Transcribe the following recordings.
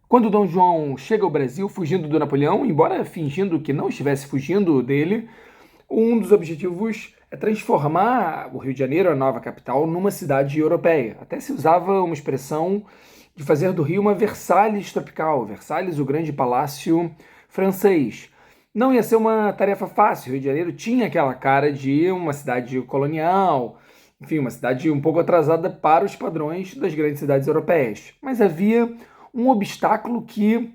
Quando Dom João chega ao Brasil fugindo do Napoleão, embora fingindo que não estivesse fugindo dele, um dos objetivos é transformar o Rio de Janeiro, a nova capital, numa cidade europeia. Até se usava uma expressão de fazer do Rio uma Versalhes tropical, Versalhes, o grande palácio francês. Não ia ser uma tarefa fácil. O Rio de Janeiro tinha aquela cara de uma cidade colonial, enfim, uma cidade um pouco atrasada para os padrões das grandes cidades europeias. Mas havia um obstáculo que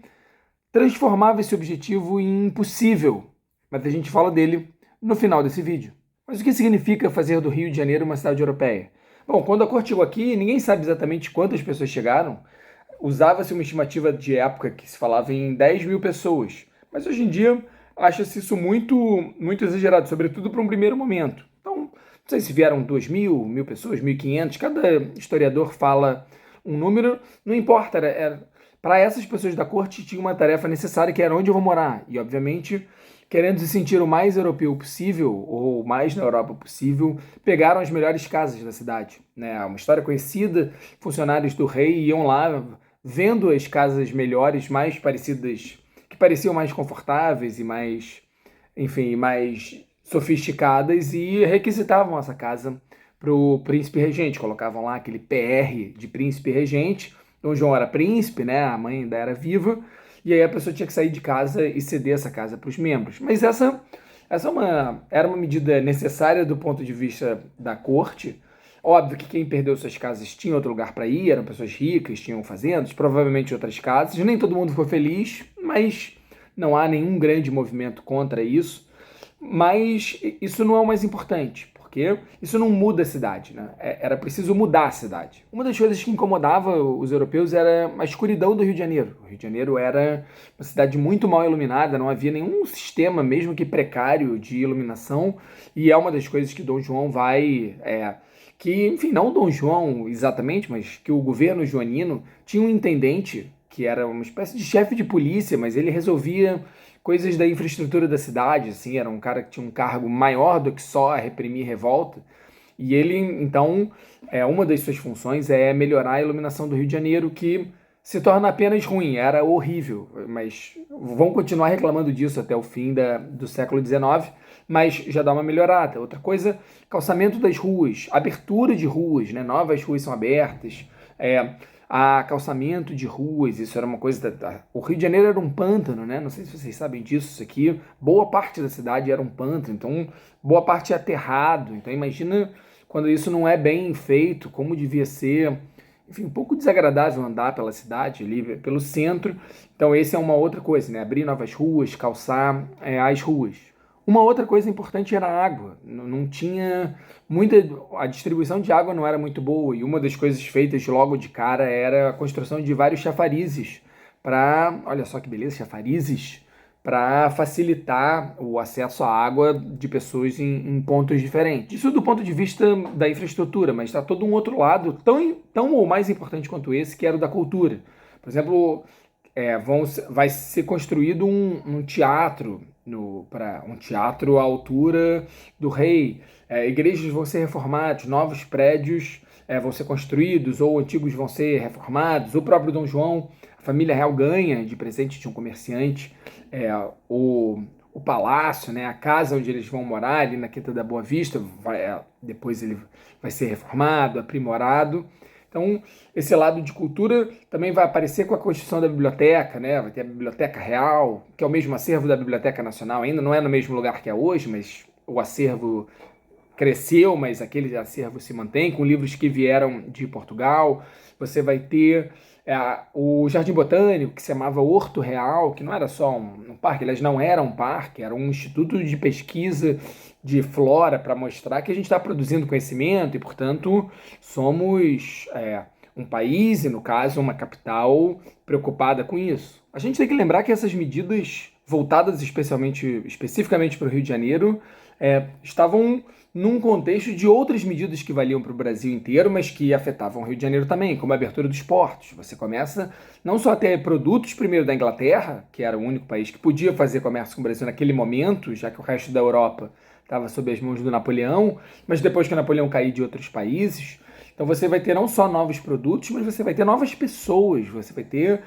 transformava esse objetivo em impossível. Mas a gente fala dele no final desse vídeo. Mas o que significa fazer do Rio de Janeiro uma cidade europeia? Bom, quando a corte chegou aqui, ninguém sabe exatamente quantas pessoas chegaram. Usava-se uma estimativa de época que se falava em 10 mil pessoas. Mas hoje em dia, acha-se isso muito exagerado, sobretudo para um primeiro momento. Então, não sei se vieram 2 mil, 1.000 pessoas, 1.500. Cada historiador fala um número, não importa. Para essas pessoas da corte tinha uma tarefa necessária, que era onde eu vou morar. E, obviamente, querendo se sentir o mais europeu possível, ou o mais na Europa possível, pegaram as melhores casas da cidade. Né? Uma história conhecida, funcionários do rei iam lá vendo as casas melhores, mais parecidas, que pareciam mais confortáveis e mais, enfim, mais sofisticadas, e requisitavam essa casa para o príncipe regente. Colocavam lá aquele PR de príncipe regente. Dom João era príncipe, né? A mãe ainda era viva, e aí a pessoa tinha que sair de casa e ceder essa casa para os membros. Mas essa era uma medida necessária do ponto de vista da corte. Óbvio que quem perdeu suas casas tinha outro lugar para ir, eram pessoas ricas, tinham fazendas, provavelmente outras casas. Nem todo mundo ficou feliz, mas não há nenhum grande movimento contra isso. Mas isso não é o mais importante, porque isso não muda a cidade, né? Era preciso mudar a cidade. Uma das coisas que incomodava os europeus era a escuridão do Rio de Janeiro. O Rio de Janeiro era uma cidade muito mal iluminada, não havia nenhum sistema, mesmo que precário, de iluminação, e é uma das coisas que Dom João que, enfim, não Dom João exatamente, mas que o governo joanino tinha um intendente que era uma espécie de chefe de polícia, mas ele resolvia coisas da infraestrutura da cidade, assim, era um cara que tinha um cargo maior do que só reprimir revolta, e ele, então, uma das suas funções é melhorar a iluminação do Rio de Janeiro, que se torna apenas ruim, era horrível, mas vão continuar reclamando disso até o fim do século XIX, mas já dá uma melhorada. Outra coisa, calçamento das ruas, abertura de ruas, né? Novas ruas são abertas, a calçamento de ruas, isso era uma coisa... O Rio de Janeiro era um pântano, né? Não sei se vocês sabem disso, isso aqui. Boa parte da cidade era um pântano, então boa parte é aterrado. Então imagina quando isso não é bem feito, como devia ser... Enfim, um pouco desagradável andar pela cidade, ali pelo centro. Então essa é uma outra coisa, né? Abrir novas ruas, calçar as ruas. Uma outra coisa importante era a água. Não tinha muita... A distribuição de água não era muito boa, e uma das coisas feitas logo de cara era a construção de vários chafarizes para... Olha só que beleza, chafarizes para facilitar o acesso à água de pessoas em pontos diferentes. Isso do ponto de vista da infraestrutura, mas está todo um outro lado tão ou mais importante quanto esse, que era o da cultura. Por exemplo, vai ser construído um teatro, um teatro à altura do rei. Igrejas vão ser reformadas, novos prédios vão ser construídos, ou antigos vão ser reformados. O próprio Dom João, a família real ganha de presente de um comerciante o palácio, né, a casa onde eles vão morar, ali na Quinta da Boa Vista. Depois ele vai ser reformado, aprimorado. Então, esse lado de cultura também vai aparecer com a construção da biblioteca, né? Vai ter a Biblioteca Real, que é o mesmo acervo da Biblioteca Nacional, ainda não é no mesmo lugar que é hoje, mas o acervo cresceu, mas aquele acervo se mantém, com livros que vieram de Portugal. Você vai ter o Jardim Botânico, que se chamava Horto Real, que não era só um parque, aliás, não era um parque, era um instituto de pesquisa de flora para mostrar que a gente está produzindo conhecimento e, portanto, somos um país, e no caso, uma capital preocupada com isso. A gente tem que lembrar que essas medidas voltadas especificamente para o Rio de Janeiro estavam num contexto de outras medidas que valiam para o Brasil inteiro, mas que afetavam o Rio de Janeiro também, como a abertura dos portos. Você começa não só a ter produtos primeiro da Inglaterra, que era o único país que podia fazer comércio com o Brasil naquele momento, já que o resto da Europa estava sob as mãos do Napoleão, mas depois que o Napoleão caiu de outros países, Então você vai ter não só novos produtos, mas você vai ter novas pessoas, você vai ter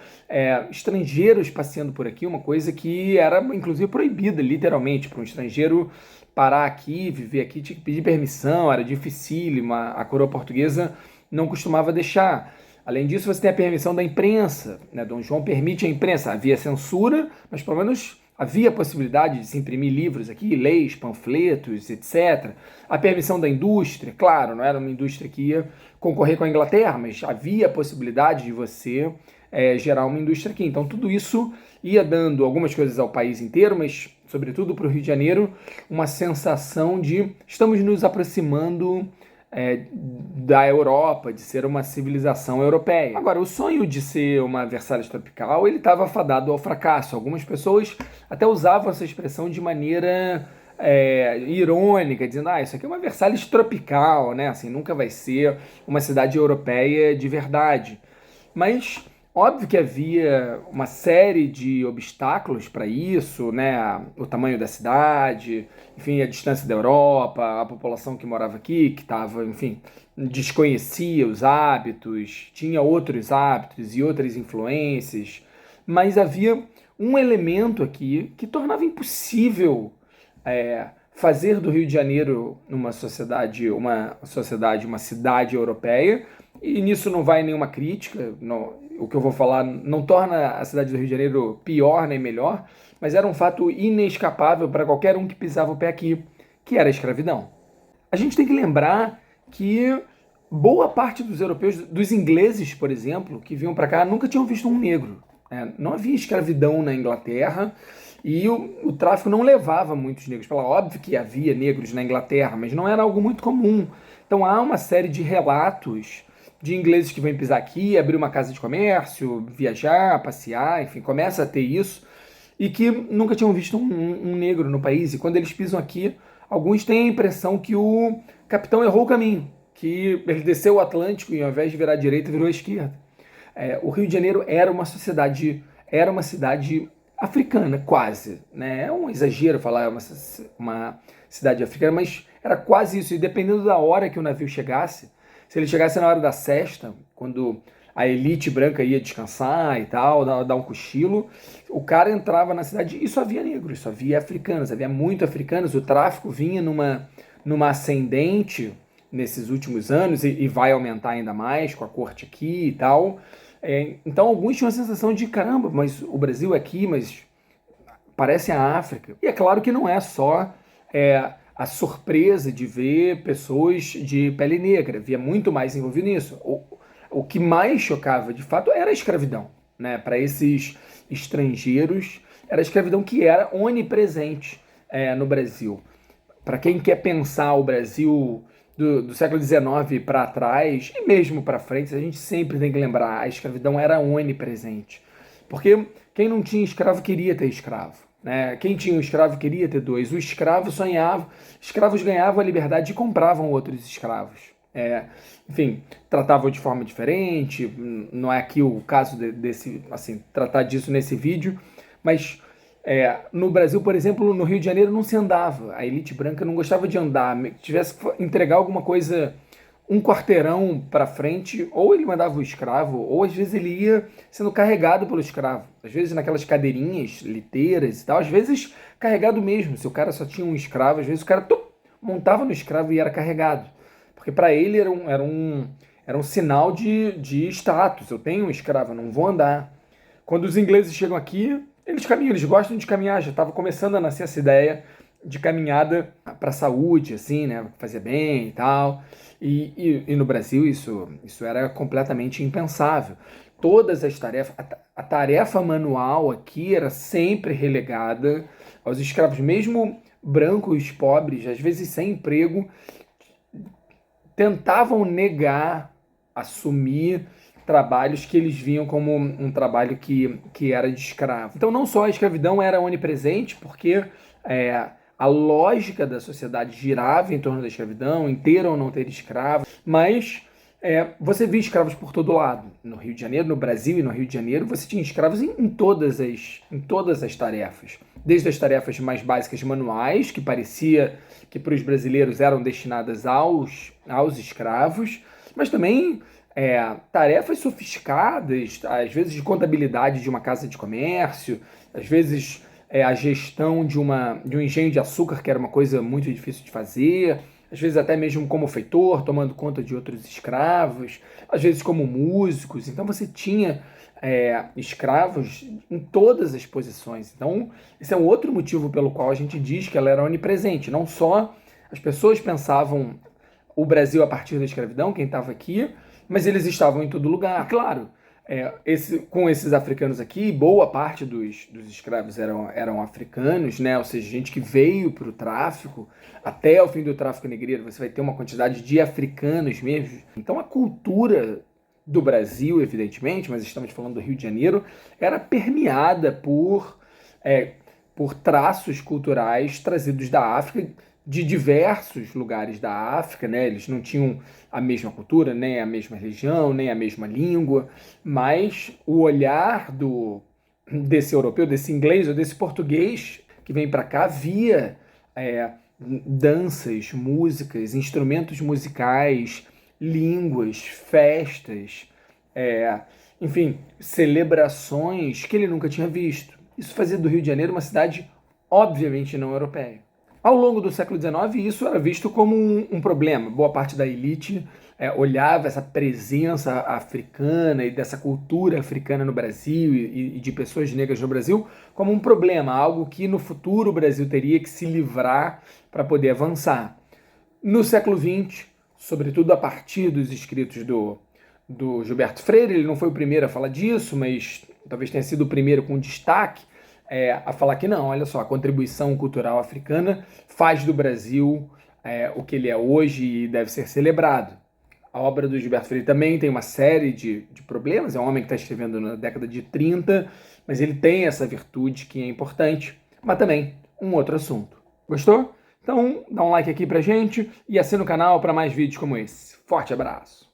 estrangeiros passeando por aqui, uma coisa que era inclusive proibida, literalmente, para um estrangeiro parar aqui, viver aqui, tinha que pedir permissão, era dificílimo, a coroa portuguesa não costumava deixar. Além disso, você tem a permissão da imprensa, né? Dom João permite a imprensa, havia censura, mas pelo menos havia a possibilidade de se imprimir livros aqui, leis, panfletos, etc. A permissão da indústria, claro, não era uma indústria que ia concorrer com a Inglaterra, mas havia a possibilidade de você gerar uma indústria aqui. Então tudo isso ia dando algumas coisas ao país inteiro, mas sobretudo para o Rio de Janeiro, uma sensação de estamos nos aproximando da Europa, de ser uma civilização europeia. Agora, o sonho de ser uma Versalhes tropical, ele estava fadado ao fracasso. Algumas pessoas até usavam essa expressão de maneira irônica, dizendo, isso aqui é uma Versalhes tropical, né? Assim, nunca vai ser uma cidade europeia de verdade. Mas óbvio que havia uma série de obstáculos para isso, né? O tamanho da cidade, enfim, a distância da Europa, a população que morava aqui, que estava, enfim, desconhecia os hábitos, tinha outros hábitos e outras influências, mas havia um elemento aqui que tornava impossível fazer do Rio de Janeiro uma cidade europeia, e nisso não vai nenhuma crítica, o que eu vou falar não torna a cidade do Rio de Janeiro pior nem melhor, mas era um fato inescapável para qualquer um que pisava o pé aqui, que era a escravidão. A gente tem que lembrar que boa parte dos europeus, dos ingleses, por exemplo, que vinham para cá, nunca tinham visto um negro. Não havia escravidão na Inglaterra e o tráfico não levava muitos negros. Óbvio que havia negros na Inglaterra, mas não era algo muito comum. Então há uma série de relatos de ingleses que vêm pisar aqui, abrir uma casa de comércio, viajar, passear, enfim, começa a ter isso, e que nunca tinham visto um negro no país. E quando eles pisam aqui, alguns têm a impressão que o capitão errou o caminho, que ele desceu o Atlântico e ao invés de virar à direita, virou à esquerda. O Rio de Janeiro era uma cidade africana, quase. Né? É um exagero falar uma cidade africana, mas era quase isso. E dependendo da hora que o navio chegasse, se ele chegasse na hora da sesta, quando a elite branca ia descansar e tal, dar um cochilo, o cara entrava na cidade e só havia negros, só havia africanos, havia muito africanos. O tráfico vinha numa ascendente nesses últimos anos e vai aumentar ainda mais com a corte aqui e tal. Então alguns tinham a sensação de, caramba, mas o Brasil é aqui, mas parece a África. E é claro que não é só a surpresa de ver pessoas de pele negra, havia muito mais envolvido nisso. O que mais chocava, de fato, era a escravidão. Né? Para esses estrangeiros, era a escravidão que era onipresente no Brasil. Para quem quer pensar o Brasil do século XIX para trás, e mesmo para frente, a gente sempre tem que lembrar, a escravidão era onipresente. Porque quem não tinha escravo queria ter escravo. Né? Quem tinha um escravo queria ter dois. O escravo sonhava, escravos ganhavam a liberdade e compravam outros escravos. Enfim, tratavam de forma diferente, não é aqui o caso tratar disso nesse vídeo, mas no Brasil, por exemplo, no Rio de Janeiro não se andava, a elite branca não gostava de andar, tivesse que entregar alguma coisa um quarteirão para frente, ou ele mandava o escravo, ou às vezes ele ia sendo carregado pelo escravo, às vezes naquelas cadeirinhas, liteiras e tal, às vezes carregado mesmo, se o cara só tinha um escravo, às vezes o cara montava no escravo e era carregado. Porque para ele era um sinal de status. Eu tenho um escravo, eu não vou andar. Quando os ingleses chegam aqui, eles caminham, eles gostam de caminhar. Já estava começando a nascer essa ideia de caminhada para a saúde, assim, né? Fazer bem e tal. E no Brasil isso era completamente impensável. Todas as tarefas, a tarefa manual aqui era sempre relegada aos escravos, mesmo brancos, pobres, às vezes sem emprego, tentavam negar, assumir trabalhos que eles viam como um trabalho que era de escravo. Então não só a escravidão era onipresente, porque a lógica da sociedade girava em torno da escravidão, em ter ou não ter escravos, mas você via escravos por todo lado. No Rio de Janeiro, no Brasil e no Rio de Janeiro, você tinha escravos em todas as tarefas. Desde as tarefas mais básicas manuais, que parecia que para os brasileiros eram destinadas aos escravos, mas também tarefas sofisticadas, às vezes de contabilidade de uma casa de comércio, às vezes a gestão de um engenho de açúcar, que era uma coisa muito difícil de fazer, às vezes até mesmo como feitor, tomando conta de outros escravos, às vezes como músicos. Então você tinha escravos em todas as posições. Então, esse é um outro motivo pelo qual a gente diz que ela era onipresente. Não só as pessoas pensavam o Brasil a partir da escravidão, quem estava aqui, mas eles estavam em todo lugar. Claro, com esses africanos aqui, boa parte dos escravos eram africanos, né? Ou seja, gente que veio para o tráfico. Até o fim do tráfico negreiro, você vai ter uma quantidade de africanos mesmo. Então, a cultura do Brasil, evidentemente, mas estamos falando do Rio de Janeiro, era permeada por traços culturais trazidos da África, de diversos lugares da África, né? Eles não tinham a mesma cultura, nem a mesma religião, nem a mesma língua, mas o olhar desse europeu, desse inglês ou desse português que vem para cá via danças, músicas, instrumentos musicais, línguas, festas, enfim, celebrações que ele nunca tinha visto. Isso fazia do Rio de Janeiro uma cidade obviamente não europeia. Ao longo do século XIX, isso era visto como um problema. Boa parte da elite olhava essa presença africana e dessa cultura africana no Brasil e de pessoas negras no Brasil como um problema, algo que no futuro o Brasil teria que se livrar para poder avançar. No século XX, sobretudo a partir dos escritos do Gilberto Freire, ele não foi o primeiro a falar disso, mas talvez tenha sido o primeiro com destaque, a falar que não, olha só, a contribuição cultural africana faz do Brasil o que ele é hoje e deve ser celebrado. A obra do Gilberto Freire também tem uma série de problemas, é um homem que está escrevendo na década de 30, mas ele tem essa virtude que é importante, mas também um outro assunto. Gostou? Então dá um like aqui pra gente e assina o canal para mais vídeos como esse. Forte abraço!